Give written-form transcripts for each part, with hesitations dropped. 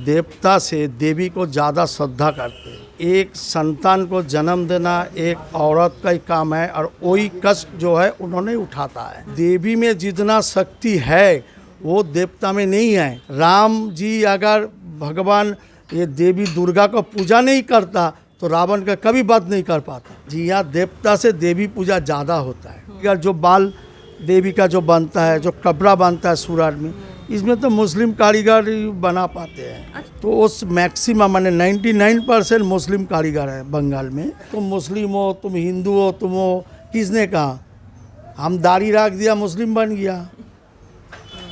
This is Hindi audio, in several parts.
देवता से देवी को ज़्यादा श्रद्धा करते हैं। एक संतान को जन्म देना एक औरत का ही काम है और वही कष्ट जो है उन्होंने उठाता है। देवी में जितना शक्ति है वो देवता में नहीं है। राम जी अगर भगवान ये देवी दुर्गा को पूजा नहीं करता तो रावण का कभी वध नहीं कर पाता। जी यहाँ देवता से देवी पूजा ज़्यादा होता है। अगर जो बाल देवी का जो बनता है, जो कपड़ा बनता है सूरत में, इसमें तो मुस्लिम कारीगर बना पाते हैं। तो उस मैक्सिमम माने 99% मुस्लिम कारीगर है बंगाल में। तुम मुस्लिम हो, तुम हिंदू हो, तुम हो, किसने कहा? हम दाढ़ी रख दिया मुस्लिम बन गया।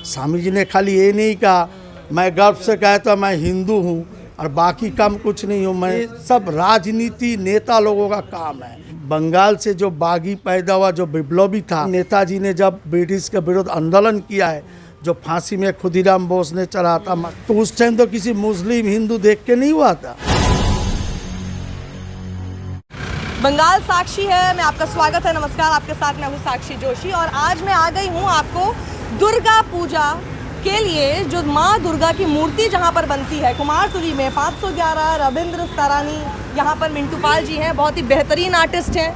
स्वामी जी ने खाली ये नहीं कहा, मैं गर्व से कहता मैं हिंदू हूँ और बाकी काम कुछ नहीं हूँ। मैं सब राजनीति नेता लोगों का काम है। बंगाल से जो बागी पैदा हुआ, जो विप्लवी था, नेताजी ने जब ब्रिटिश के विरुद्ध आंदोलन किया है, जो फांसी में खुदीराम बोस ने चढ़ा था, तो उस टाइम तो किसी मुस्लिम हिंदू देख के नहीं हुआ था। बंगाल साक्षी है, मैं आपका स्वागत है। नमस्कार, आपके साथ मैं हूँ साक्षी जोशी और आज मैं आ गई हूँ आपको दुर्गा पूजा के लिए जो माँ दुर्गा की मूर्ति जहाँ पर बनती है कुमारटुली में 511 रविंद्र सरानी, यहाँ पर मिंटू पाल जी हैं, बहुत ही बेहतरीन आर्टिस्ट हैं।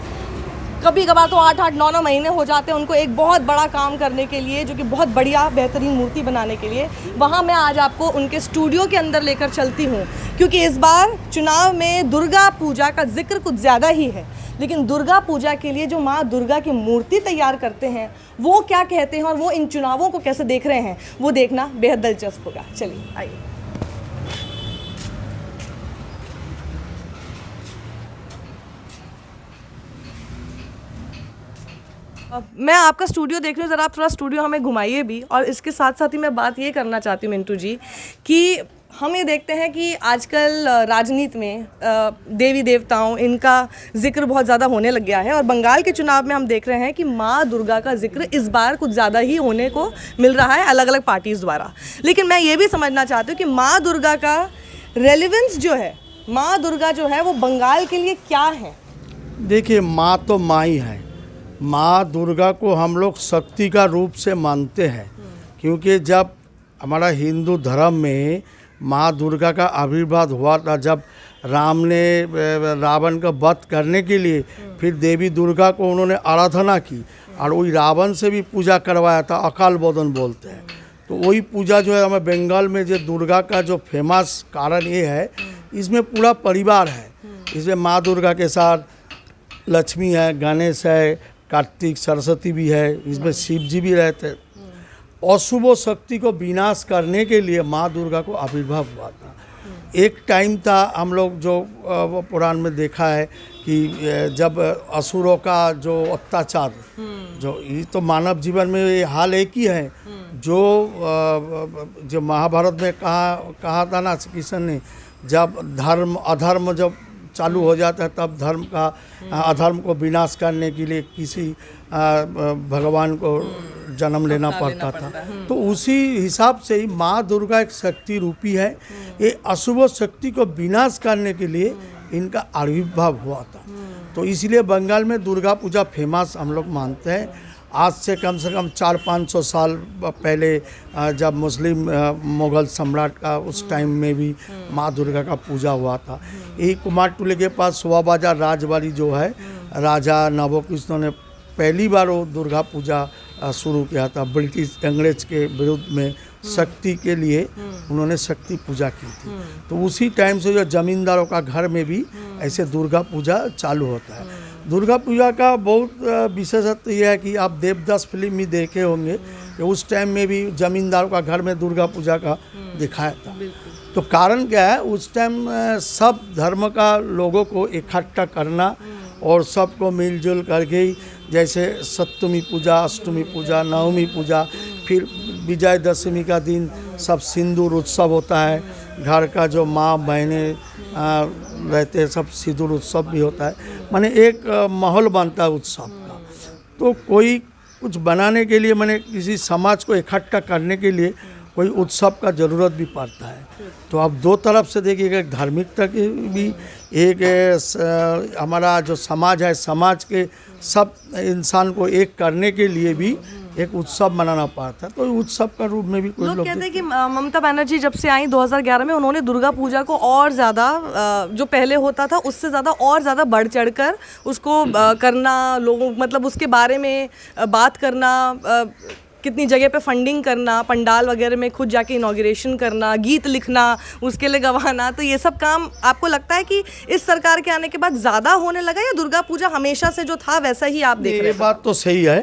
कभी कभार तो 8-8, 9-9 महीने हो जाते हैं उनको एक बहुत बड़ा काम करने के लिए, जो कि बहुत बढ़िया बेहतरीन मूर्ति बनाने के लिए। वहाँ मैं आज आपको उनके स्टूडियो के अंदर लेकर चलती हूँ, क्योंकि इस बार चुनाव में दुर्गा पूजा का जिक्र कुछ ज़्यादा ही है। लेकिन दुर्गा पूजा के लिए जो माँ दुर्गा की मूर्ति तैयार करते हैं वो क्या कहते हैं और वो इन चुनावों को कैसे देख रहे हैं, वो देखना बेहद दिलचस्प होगा। चलिए आइए। मैं आपका स्टूडियो देख रही हूँ, ज़रा आप थोड़ा स्टूडियो हमें घुमाइए भी। और इसके साथ साथ ही मैं बात ये करना चाहती हूँ मिंटू जी कि हम ये देखते हैं कि आजकल राजनीति में देवी देवताओं इनका जिक्र बहुत ज़्यादा होने लग गया है और बंगाल के चुनाव में हम देख रहे हैं कि माँ दुर्गा का जिक्र इस बार कुछ ज़्यादा ही होने को मिल रहा है अलग अलग पार्टीज़ द्वारा। लेकिन मैं ये भी समझना चाहती हूँ कि माँ दुर्गा का रेलेवेंस जो है, माँ दुर्गा जो है वो बंगाल के लिए क्या है? देखिए, माँ तो माँ ही है। माँ दुर्गा को हम लोग शक्ति का रूप से मानते हैं, क्योंकि जब हमारा हिंदू धर्म में माँ दुर्गा का आविर्भाव हुआ था, जब राम ने रावण का वध करने के लिए फिर देवी दुर्गा को उन्होंने आराधना की और वही रावण से भी पूजा करवाया था, अकाल बोधन बोलते हैं। तो वही पूजा जो है हमें बंगाल में जो दुर्गा का जो फेमस कारण ये है, इसमें पूरा परिवार है। इसमें माँ दुर्गा के साथ लक्ष्मी है, गणेश है, कार्तिक, सरस्वती भी है, इसमें शिव जी भी रहते हैं। अशुभ शक्ति को विनाश करने के लिए माँ दुर्गा को आविर्भाव हुआ था। एक टाइम था, हम लोग जो पुराण में देखा है कि जब असुरों का जो अत्याचार, जो ये तो मानव जीवन में ये हाल एक ही है, जो महाभारत में कहा था ना श्री कृष्ण ने, जब धर्म अधर्म जब चालू हो जाता है तब धर्म का अधर्म को विनाश करने के लिए किसी भगवान को जन्म लेना पड़ता था। तो उसी हिसाब से ही माँ दुर्गा एक शक्ति रूपी है। ये अशुभ शक्ति को विनाश करने के लिए इनका आविर्भाव हुआ था। तो इसलिए बंगाल में दुर्गा पूजा फेमस हम लोग मानते हैं। आज से कम 400-500 साल पहले जब मुस्लिम मुग़ल सम्राट का उस टाइम में भी माँ दुर्गा का पूजा हुआ था। यही कुमारटुली के पास शोभा बाजार राजवाड़ी जो है, राजा नवकृष्ण ने पहली बार वो दुर्गा पूजा शुरू किया था। ब्रिटिश अंग्रेज के विरुद्ध में शक्ति के लिए उन्होंने शक्ति पूजा की थी। तो उसी टाइम से जो जमींदारों का घर में भी ऐसे दुर्गा पूजा चालू होता है। दुर्गा पूजा का बहुत विशेषत्व यह है कि आप देवदास फिल्म भी देखे होंगे कि उस टाइम में भी जमींदारों का घर में दुर्गा पूजा का दिखाया था। तो कारण क्या है, उस टाइम सब धर्म का लोगों को इकट्ठा करना और सबको मिलजुल करके, जैसे सप्तमी पूजा, अष्टमी पूजा, नवमी पूजा, फिर विजयदशमी का दिन सब सिंदूर उत्सव होता है। घर का जो माँ बहनें रहते हैं सब सिंदूर उत्सव भी होता है। माने एक माहौल बनता है उत्सव का। तो कोई कुछ बनाने के लिए, माने किसी समाज को इकट्ठा करने के लिए कोई उत्सव का ज़रूरत भी पड़ता है। तो आप दो तरफ से देखिएगा, एक धार्मिकता की भी, एक हमारा जो समाज है, समाज के सब इंसान को एक करने के लिए भी एक उत्सव मनाना पड़ता है, तो उत्सव का रूप में भी कुछ लोग लोग कहते हैं कि ममता बनर्जी जब से आई 2011 में, उन्होंने दुर्गा पूजा को और ज़्यादा जो पहले होता था उससे ज़्यादा और ज़्यादा बढ़ चढ़कर उसको करना, लोगों मतलब उसके बारे में बात करना, कितनी जगह पे फंडिंग करना, पंडाल वगैरह में खुद जाके इनॉग्रेशन करना, गीत लिखना, उसके लिए गवाना, तो ये सब काम आपको लगता है कि इस सरकार के आने के बाद ज़्यादा होने लगा, या दुर्गा पूजा हमेशा से जो था वैसा ही आप देख रहे ये बात तो सही है,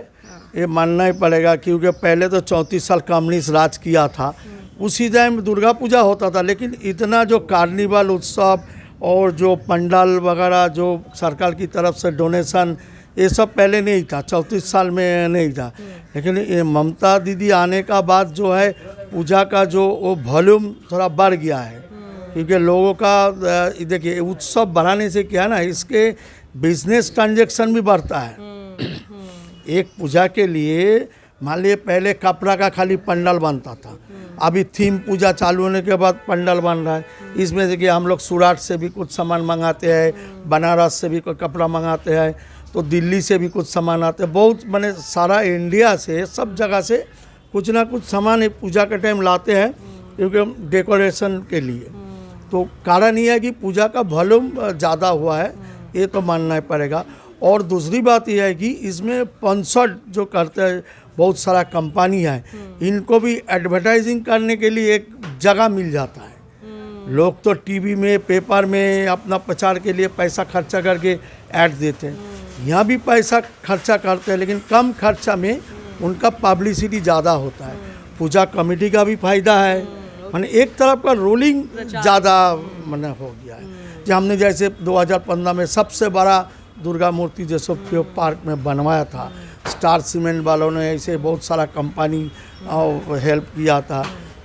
ये मानना ही पड़ेगा, क्योंकि पहले तो 34 साल कम्युनिस्ट राज किया था, उसी टाइम दुर्गा पूजा होता था, लेकिन इतना जो कार्निवल उत्सव और जो पंडाल वगैरह जो सरकार की तरफ से डोनेशन, ये सब पहले नहीं था, 34 साल में नहीं था। लेकिन ये ममता दीदी आने का बाद जो है पूजा का जो वो वॉल्यूम थोड़ा बढ़ गया है, क्योंकि लोगों का देखिए उत्सव बढ़ाने से क्या है ना, इसके बिजनेस ट्रांजैक्शन भी बढ़ता है। एक पूजा के लिए मान लीजिए पहले कपड़ा का खाली पंडाल बनता था, अभी थीम पूजा चालू होने के बाद पंडाल बन रहा है। इसमें देखिए हम लोग सूरत से भी कुछ सामान मंगाते हैं, बनारस से भी कोई कपड़ा मंगाते हैं, तो दिल्ली से भी कुछ सामान आते हैं, बहुत मैंने सारा इंडिया से सब जगह से कुछ ना कुछ सामान पूजा के टाइम लाते हैं, क्योंकि डेकोरेशन के लिए। तो कारण ये है कि पूजा का वॉल्यूम ज़्यादा हुआ है, ये तो मानना ही पड़ेगा। और दूसरी बात यह है कि इसमें स्पॉन्सर्ड जो करते हैं बहुत सारा कंपनी है, इनको भी एडवर्टाइजिंग करने के लिए एक जगह मिल जाता है। लोग तो टीवी में पेपर में अपना प्रचार के लिए पैसा खर्चा करके ऐड देते हैं, यहाँ भी पैसा खर्चा करते हैं, लेकिन कम खर्चा में उनका पब्लिसिटी ज़्यादा होता है। पूजा कमेटी का भी फायदा है, माने एक तरफ का रोलिंग ज़्यादा माने हो गया है। जो हमने जैसे 2015 में सबसे बड़ा दुर्गा मूर्ति जैसे पार्क में बनवाया था, स्टार सीमेंट वालों ने ऐसे बहुत सारा कंपनी हेल्प किया था,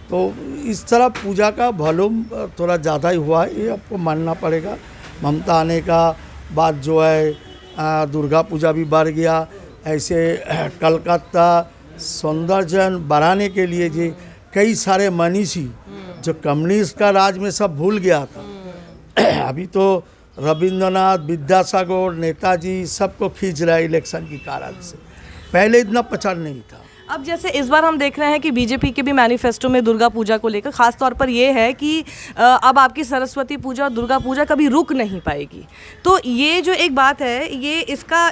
तो इस तरह पूजा का वॉल्यूम थोड़ा ज़्यादा ही हुआ है, ये आपको मानना पड़ेगा। ममता आने का बाद जो है दुर्गा पूजा भी बढ़ गया। ऐसे कलकत्ता सौंदर्य बढ़ाने के लिए जी कई सारे मनीषी जो कम्युनिस्ट का राज में सब भूल गया था, अभी तो रविंद्रनाथ, विद्यासागर, नेताजी सबको खींच रहा है इलेक्शन के कारण से, पहले इतना प्रचार नहीं था। अब जैसे इस बार हम देख रहे हैं कि बीजेपी के भी मैनिफेस्टो में दुर्गा पूजा को लेकर खास तौर पर ये है कि अब आपकी सरस्वती पूजा और दुर्गा पूजा कभी रुक नहीं पाएगी, तो ये जो एक बात है, ये इसका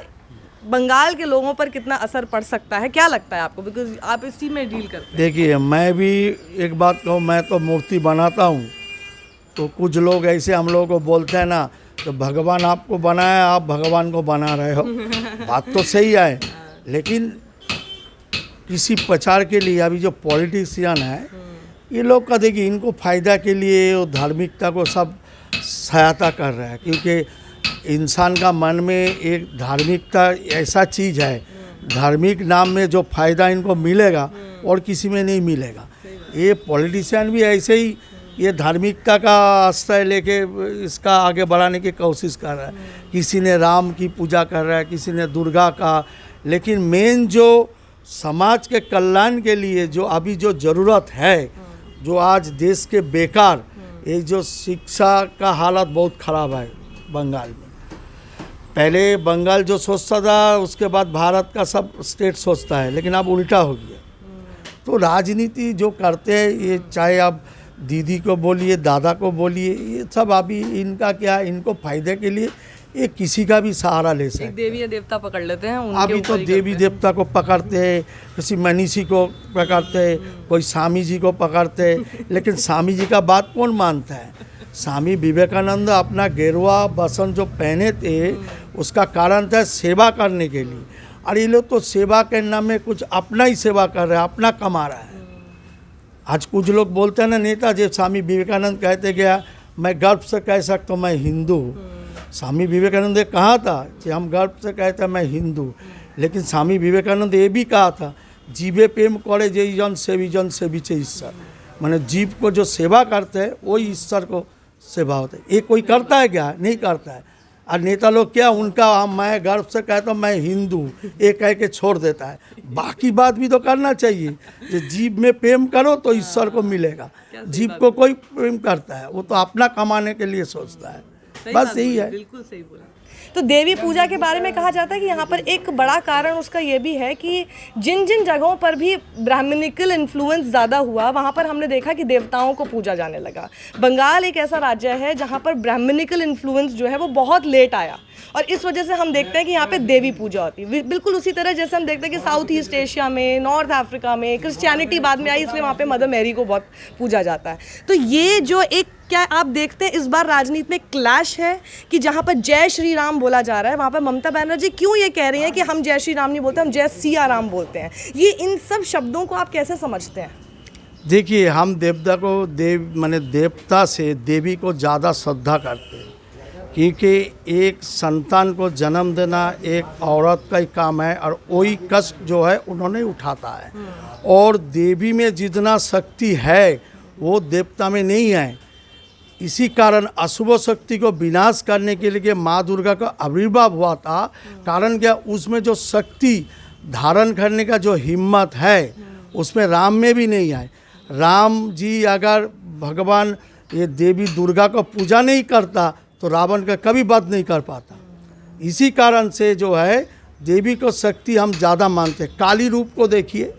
बंगाल के लोगों पर कितना असर पड़ सकता है, क्या लगता है आपको, बिकॉज आप इस चीज़ में डील करते हैं? देखिए मैं भी एक बात कहूँ, मैं तो मूर्ति बनाता हूँ, तो कुछ लोग ऐसे हम लोगों को बोलते हैं ना, तो भगवान आपको बनाया, आप भगवान को बना रहे हो। बात तो सही है, लेकिन किसी प्रचार के लिए अभी जो पॉलिटिशियन है, ये लोग का देखिए इनको फ़ायदा के लिए वो धार्मिकता को सब सहायता कर रहा है, क्योंकि इंसान का मन में एक धार्मिकता ऐसा चीज़ है, धार्मिक नाम में जो फ़ायदा इनको मिलेगा और किसी में नहीं मिलेगा। ये पॉलिटिशियन भी ऐसे ही ये धार्मिकता का आश्रय लेके इसका आगे बढ़ाने की कोशिश कर रहा है। किसी ने राम की पूजा कर रहा है, किसी ने दुर्गा का, लेकिन मेन जो समाज के कल्याण के लिए जो अभी जो ज़रूरत है, जो आज देश के बेकार, ये जो शिक्षा का हालत बहुत ख़राब है बंगाल में। पहले बंगाल जो सोचता था, उसके बाद भारत का सब स्टेट सोचता है, लेकिन अब उल्टा हो गया। तो राजनीति जो करते हैं, ये चाहे आप दीदी को बोलिए, दादा को बोलिए, ये सब अभी इनका क्या, इनको फ़ायदे के लिए ये किसी का भी सहारा ले सकते हैं। देवी या देवता पकड़ लेते हैं, उनके अभी तो देवी देवता को पकड़ते हैं, किसी मनीषी को पकड़ते हैं, कोई स्वामी जी को पकड़ते हैं, लेकिन स्वामी जी का बात कौन मानता है? स्वामी विवेकानंद अपना गेरुआ बसंत जो पहने थे, उसका कारण था सेवा करने के लिए, और ये लोग तो सेवा के नाम में कुछ अपना ही सेवा कर रहे हैं, अपना कमा रहा है। आज कुछ लोग बोलते हैं ना, नेताजी स्वामी विवेकानंद कहते गया, मैं गर्व से कह सकता हूँ मैं हिंदू हूँ। स्वामी विवेकानंद ने कहा था कि हम गर्व से कहते हैं मैं हिंदू, लेकिन स्वामी विवेकानंद ये भी कहा था, जीवे प्रेम करे जे जन सेविचे ईश्वर, माने जीव को जो सेवा करते हैं वही ईश्वर को सेवा होता है। ये कोई करता है क्या? नहीं करता है। और नेता लोग क्या, उनका मैं गर्व से कहता हूँ मैं हिंदू, ये कह के छोड़ देता है। बाकी बात भी तो करना चाहिए, जो जीव में प्रेम करो तो ईश्वर को मिलेगा। जीव को कोई प्रेम करता है, वो तो अपना कमाने के लिए सोचता है। बस यही है। बिल्कुल सही बोला। तो देवी पूजा के बारे में कहा जाता है कि यहाँ पर एक बड़ा कारण उसका ये भी है कि जिन जिन जगहों पर भी ब्राह्मणिकल इन्फ्लुएंस ज़्यादा हुआ वहाँ पर हमने देखा कि देवताओं को पूजा जाने लगा। बंगाल एक ऐसा राज्य है जहाँ पर ब्राह्मणिकल इन्फ्लुएंस जो है वो बहुत लेट आया और इस वजह से हम देखते हैं कि यहाँ पे देवी पूजा होती है। बिल्कुल उसी तरह जैसे हम देखते हैं कि साउथ ईस्ट एशिया में, नॉर्थ अफ्रीका में क्रिश्चियनिटी बाद में आई, इसलिए वहाँ पे मदर मैरी को बहुत पूजा जाता है। तो ये जो एक, क्या आप देखते हैं इस बार राजनीति में क्लैश है कि जहाँ पर जय श्री राम बोला जा रहा है वहाँ पर ममता बनर्जी क्यों ये कह रही हैं कि हम जय श्री राम नहीं बोलते, हम जय सिया राम बोलते हैं। ये इन सब शब्दों को आप कैसे समझते हैं? देखिए, हम देवता को माने देवता से देवी को ज़्यादा श्रद्धा करते हैं, क्योंकि एक संतान को जन्म देना एक औरत का ही काम है और वही कष्ट जो है उन्होंने उठाता है। और देवी में जितना शक्ति है वो देवता में नहीं है। इसी कारण अशुभ शक्ति को विनाश करने के लिए माँ दुर्गा का आविर्भाव हुआ था। कारण क्या, उसमें जो शक्ति धारण करने का जो हिम्मत है उसमें राम में भी नहीं है। राम जी अगर भगवान ये देवी दुर्गा को पूजा नहीं करता तो रावण का कभी वध नहीं कर पाता। इसी कारण से जो है देवी को शक्ति हम ज़्यादा मानते हैं। काली रूप को देखिए,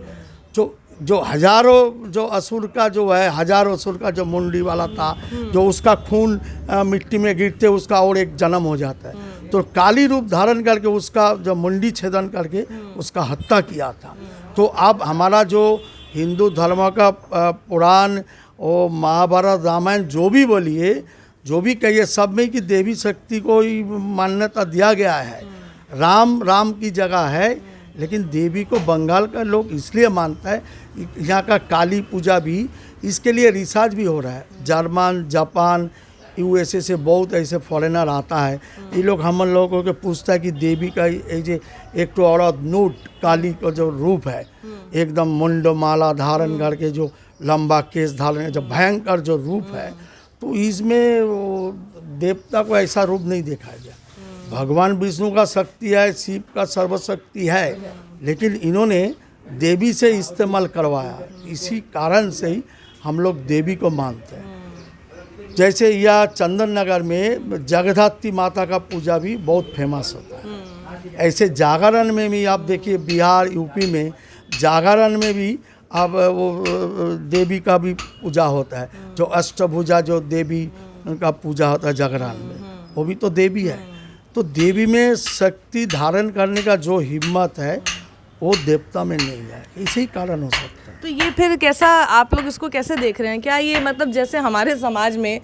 जो हजारों जो असुर का जो है, हजारों असुर का जो मुंडी वाला था, जो उसका खून मिट्टी में गिरते उसका और एक जन्म हो जाता है। तो काली रूप धारण करके उसका जो मुंडी छेदन करके उसका हत्या किया था। तो अब हमारा जो हिंदू धर्म का पुराण और महाभारत रामायण जो भी बोलिए, जो भी कहिए, सब में कि देवी शक्ति को ही मान्यता दिया गया है। राम की जगह है, लेकिन देवी को बंगाल का लोग इसलिए मानता है। यहाँ का काली पूजा भी इसके लिए रिसर्च भी हो रहा है। जर्मन, जापान, यूएसए से बहुत ऐसे फॉरेनर आता है। ये लोग हम लोगों को पूछता है कि देवी का ये एक तो औरत नूट काली का जो रूप है, एकदम मुंड माला धारण करके जो लंबा केस धारण, जो भयंकर जो रूप है, तो इसमें देवता को ऐसा रूप नहीं देखा गया। भगवान विष्णु का शक्ति है, शिव का सर्वशक्ति है, लेकिन इन्होंने देवी से इस्तेमाल करवाया। इसी कारण से ही हम लोग देवी को मानते हैं। जैसे यह चंदन नगर में जगधात्री माता का पूजा भी बहुत फेमस होता है। ऐसे जागरण में भी आप देखिए, बिहार, यूपी में जागरण में भी अब वो देवी का भी पूजा होता है। जो अष्टभुजा जो देवी का पूजा होता है जागरण में, वो भी तो देवी है। तो देवी में शक्ति धारण करने का जो हिम्मत है वो देवता में नहीं है। इसी कारण हो सकता है। तो ये फिर कैसा, आप लोग इसको कैसे देख रहे हैं? क्या ये मतलब जैसे हमारे समाज में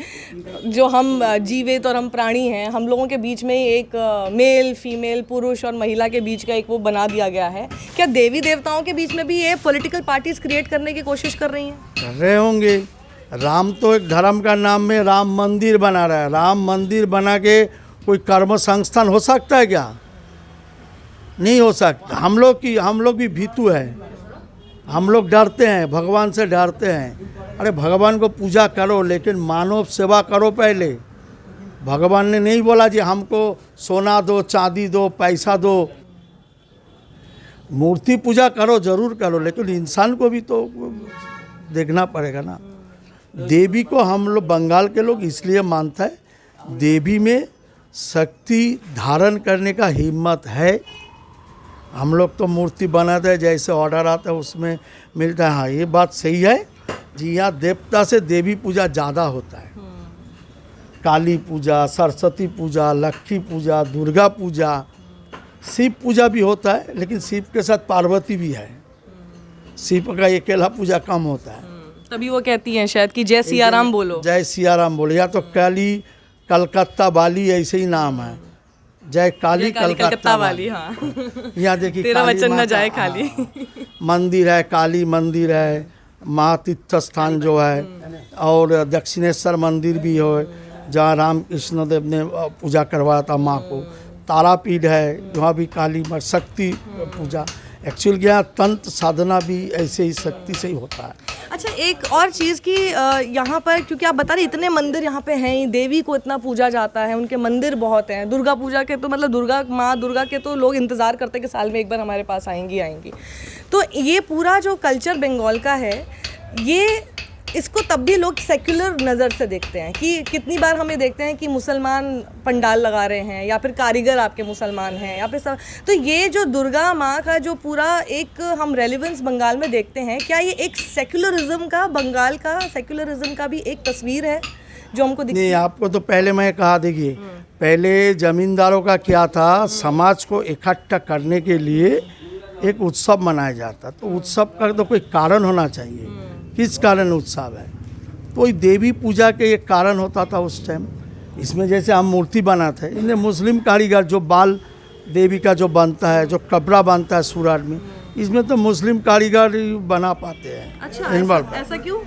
जो हम जीवित और हम प्राणी हैं, हम लोगों के बीच में एक मेल, फीमेल, पुरुष और महिला के बीच का एक वो बना दिया गया है, क्या देवी देवताओं के बीच में भी ये पॉलिटिकल पार्टीज क्रिएट करने की कोशिश कर रही हैं? कर रहे होंगे। राम तो एक धर्म का नाम में राम मंदिर बना रहा है। राम मंदिर बना के कोई कर्म संस्थान हो सकता है क्या? नहीं हो सकता। हम लोग भी भीतु है। हम लोग डरते हैं, भगवान से डरते हैं। अरे भगवान को पूजा करो, लेकिन मानव सेवा करो पहले। भगवान ने नहीं बोला जी हमको सोना दो, चांदी दो, पैसा दो। मूर्ति पूजा करो, जरूर करो, लेकिन इंसान को भी तो देखना पड़ेगा ना। देवी को हम लोग बंगाल के लोग इसलिए मानते हैं, देवी में शक्ति धारण करने का हिम्मत है। हम लोग तो मूर्ति बनाते हैं, जैसे ऑर्डर आता है उसमें मिलता है। हाँ, ये बात सही है जी। यहाँ देवता से देवी पूजा ज़्यादा होता है। काली पूजा, सरस्वती पूजा, लक्ष्मी पूजा, दुर्गा पूजा, शिव पूजा भी होता है, लेकिन शिव के साथ पार्वती भी है। शिव का अकेला पूजा कम होता है। तभी वो कहती हैं शायद कि जय सिया राम बोलो। जय सिया राम बोलो, या तो काली कलकत्ता वाली, ऐसे ही नाम है। जय काली कलकत्ता वाली। हाँ। यहाँ देखिए, तेरा वचन न जाए खाली। मंदिर है, काली मंदिर है, महातीर्थ स्थान जो है, और दक्षिणेश्वर मंदिर भी है जहाँ राम कृष्ण देव ने पूजा करवाया था माँ को। तारापीठ है, वहाँ भी काली शक्ति पूजा। एक्चुअल क्या, तंत्र साधना भी ऐसे ही शक्ति से ही होता है। अच्छा, एक और चीज़ कि यहाँ पर, क्योंकि आप बता रहे इतने मंदिर यहाँ पे हैं ही, देवी को इतना पूजा जाता है, उनके मंदिर बहुत हैं। दुर्गा पूजा के तो मतलब माँ दुर्गा के तो लोग इंतज़ार करते हैं कि साल में एक बार हमारे पास आएंगी। तो ये पूरा जो कल्चर बंगाल का है, ये इसको तब भी लोग सेक्युलर नज़र से देखते हैं कि कितनी बार हम ये देखते हैं कि मुसलमान पंडाल लगा रहे हैं या फिर कारीगर आपके मुसलमान हैं या फिर सब। तो ये जो दुर्गा माँ का जो पूरा एक हम रेलिवेंस बंगाल में देखते हैं, क्या ये एक सेक्युलरिज्म का, बंगाल का सेक्युलरिज्म का भी एक तस्वीर है जो हमको दिखती है? नहीं, आपको तो पहले मैं कहा, देखिए पहले जमींदारों का क्या था, समाज को इकट्ठा करने के लिए एक उत्सव मनाया जाता। तो उत्सव का तो कोई कारण होना चाहिए, किस कारण उत्सव है, कोई देवी पूजा के एक कारण होता था उस टाइम। इसमें जैसे हम मूर्ति बनाते हैं, इन्हें मुस्लिम कारीगर जो बाल देवी का जो बनता है, जो कपड़ा बनता है सूरत में, इसमें तो मुस्लिम कारीगर ही बना पाते हैं। अच्छा, ऐसा क्यों?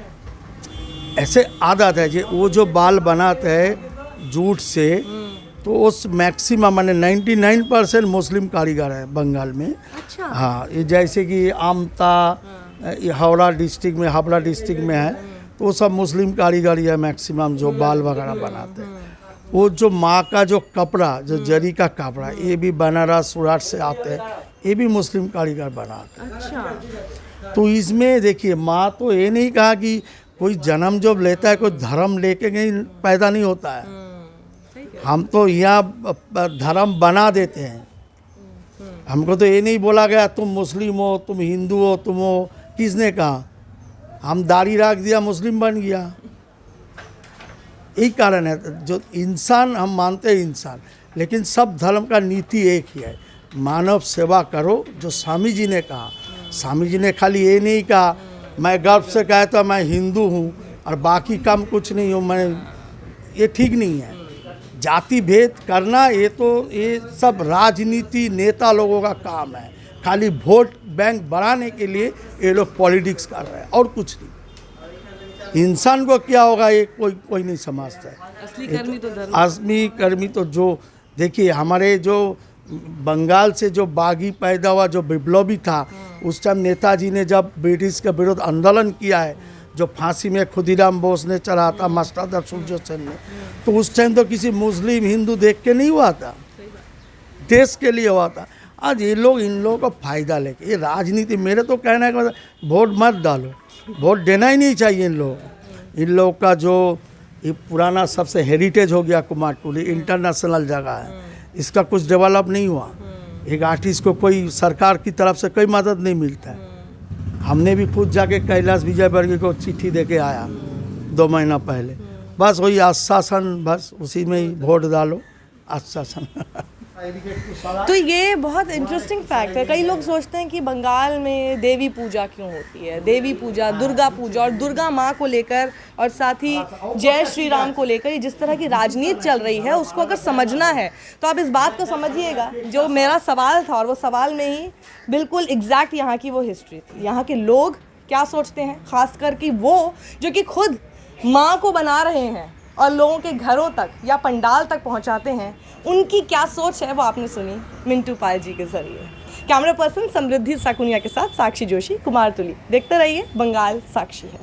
ऐसे आदत है, वो जो बाल बनाते हैं जूट से, तो उस मैक्सिमम माने 99% मुस्लिम कारीगर है बंगाल में। अच्छा। हाँ, ये जैसे कि आमता हावड़ा डिस्ट्रिक्ट में है, तो वो सब मुस्लिम कारीगर है मैक्सिमम जो बाल वगैरह बनाते हैं। वो जो माँ का जो कपड़ा, जो जरी का कपड़ा, ये भी बनारस सूरत से आते हैं, ये भी मुस्लिम कारीगर बनाते हैं। अच्छा। तो इसमें देखिए, माँ तो ये नहीं कहा कि कोई जन्म जब लेता है कोई धर्म लेके नहीं पैदा नहीं होता है। हम तो यहाँ धर्म बना देते हैं। हमको तो ये नहीं बोला गया तुम मुस्लिम हो, तुम हिंदू हो, तुम हो, किसने कहा? हम दाढ़ी रख दिया, मुस्लिम बन गया। यही कारण है। जो इंसान हम मानते हैं इंसान, लेकिन सब धर्म का नीति एक ही है, मानव सेवा करो। जो स्वामी जी ने कहा, स्वामी जी ने खाली ये नहीं कहा मैं गर्व से कहता मैं हिंदू हूँ और बाकी कम कुछ नहीं हूँ, मैं, ये ठीक नहीं है। जाति भेद करना ये सब राजनीति नेता लोगों का काम है। खाली वोट बैंक बढ़ाने के लिए ये लोग पॉलिटिक्स कर रहे हैं और कुछ नहीं। इंसान को क्या होगा ये कोई नहीं समझता है। असली कर्मी तो जो देखिए, हमारे जो बंगाल से जो बागी पैदा हुआ जो विप्लवी था, उस टाइम नेताजी ने जब ब्रिटिश के विरुद्ध आंदोलन किया है, जो फांसी में खुदीराम बोस ने चढ़ा था, मास्टर सूर्य सेन ने, तो उस टाइम तो किसी मुस्लिम हिंदू देख के नहीं हुआ था, देश के लिए हुआ था। आज ये लोग इन लोगों का फायदा लेके, ये राजनीति, मेरे तो कहना है कि वोट मत डालो, वोट देना ही नहीं चाहिए इन लोगों का। जो ये पुराना सबसे हेरिटेज हो गया कुमारटुली, इंटरनेशनल जगह है, इसका कुछ डेवलप नहीं हुआ। एक आर्टिस्ट को कोई सरकार की तरफ से कोई मदद नहीं मिलता है। हमने भी खुद जाके कैलाश विजयवर्गीय को चिट्ठी दे के आया 2 महीना पहले। बस वही आश्वासन, बस उसी में ही वोट डालो, आश्वासन। तो ये बहुत इंटरेस्टिंग फैक्ट है। कई लोग सोचते हैं कि बंगाल में देवी पूजा क्यों होती है, देवी पूजा, दुर्गा पूजा और दुर्गा माँ को लेकर और साथ ही जय श्री राम को लेकर ये जिस तरह की राजनीति चल रही है, उसको अगर समझना है तो आप इस बात को समझिएगा। जो मेरा सवाल था, और वो सवाल में ही बिल्कुल एग्जैक्ट यहाँ की वो हिस्ट्री थी, यहाँ के लोग क्या सोचते हैं, खासकर कि वो जो कि खुद माँ को बना रहे हैं और लोगों के घरों तक या पंडाल तक पहुंचाते हैं, उनकी क्या सोच है वो आपने सुनी मिंटू पाल जी के जरिए। कैमरा पर्सन समृद्धि साकुनिया के साथ साक्षी जोशी, कुमारटुली। देखते रहिए बंगाल साक्षी है।